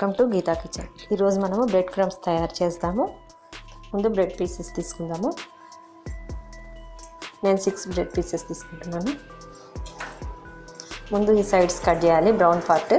Welcome to Gita kitchen. ఈరోజు మనము bread crumbs తయారు చేస్తాము. ముందు బ్రెడ్ పీసెస్ తీసుకుందాము. నేను 6 బ్రెడ్ పీసెస్ తీసుకుంటున్నాను. ముందు ఈ సైడ్స్ కట్ చేయాలి, బ్రౌన్ పార్ట్.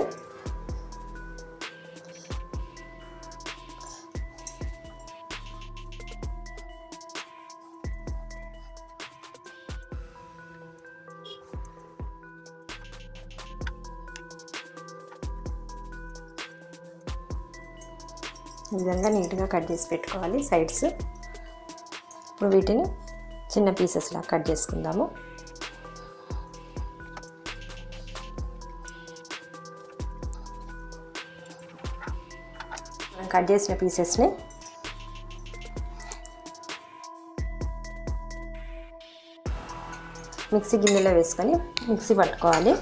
ఈ విధంగా నీట్గా కట్ చేసి పెట్టుకోవాలి సైడ్స్. ఇప్పుడు వీటిని చిన్న పీసెస్లా కట్ చేసుకుందాము. మనం కట్ చేసిన పీసెస్ని మిక్సీ గిన్నెలో వేసుకొని మిక్సీ పట్టుకోవాలి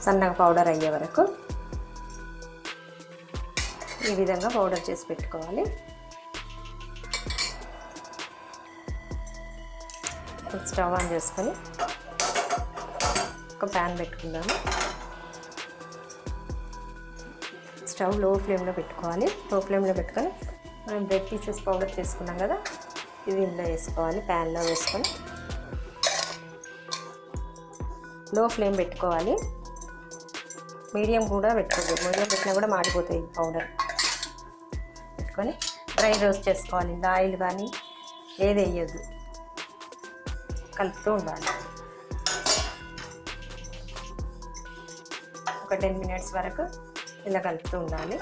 సన్నగా పౌడర్ అయ్యే వరకు. ఈ విధంగా పౌడర్ చేసి పెట్టుకోవాలి. స్టవ్ ఆన్ చేసుకొని ఒక ప్యాన్ పెట్టుకుందాము. స్టవ్ లో ఫ్లేమ్లో పెట్టుకోవాలి. లో ఫ్లేమ్లో పెట్టుకొని మనం బ్రెడ్ పీసెస్ పౌడర్ చేసుకున్నాం కదా, ఇది ఇందులో వేసుకోవాలి. ప్యాన్లో వేసుకొని లో ఫ్లేమ్ పెట్టుకోవాలి. మీడియం కూడా పెట్టుకోకూడదు. మీడియం పెట్టినా కూడా మాడిపోతాయి పౌడర్. పెట్టుకొని డ్రై రోస్ట్ చేసుకోవాలి. ఆయిల్ కానీ ఏది వేయద్దు, కలుపుతూ ఉండాలి. ఒక 10 మినిట్స్ వరకు ఇలా కలుపుతూ ఉండాలి.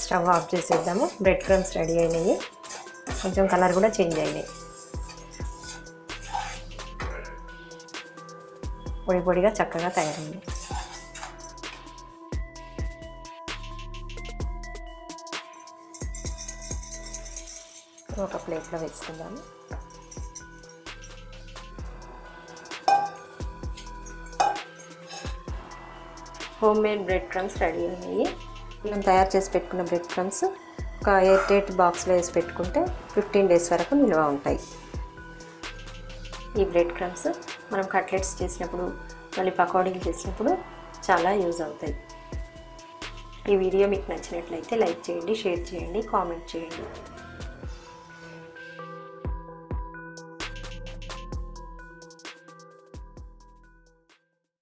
స్టవ్ ఆఫ్ చేసేద్దాము. బ్రెడ్ క్రమ్స్ రెడీ అయినాయి. కొంచెం కలర్ కూడా చేంజ్ అయినాయి. పొడి పొడిగా చక్కగా తయారైంది. ఒక ప్లేట్లో వేసుకుందాము. Home made bread crumbs ready అయినాయి. మనం తయారు చేసి పెట్టుకున్న బ్రెడ్ క్రమ్స్ ఒక ఎయిర్ టైట్ బాక్స్లో వేసి పెట్టుకుంటే 15 డేస్ వరకు నిల్వ ఉంటాయి. ఈ బ్రెడ్ క్రమ్స్ మనం కట్లెట్స్ చేసినప్పుడు, మళ్ళీ పకోడీలు చేసినప్పుడు చాలా యూజ్ అవుతాయి. ఈ వీడియో మీకు నచ్చినట్లయితే లైక్ చేయండి, షేర్ చేయండి, కామెంట్ చేయండి.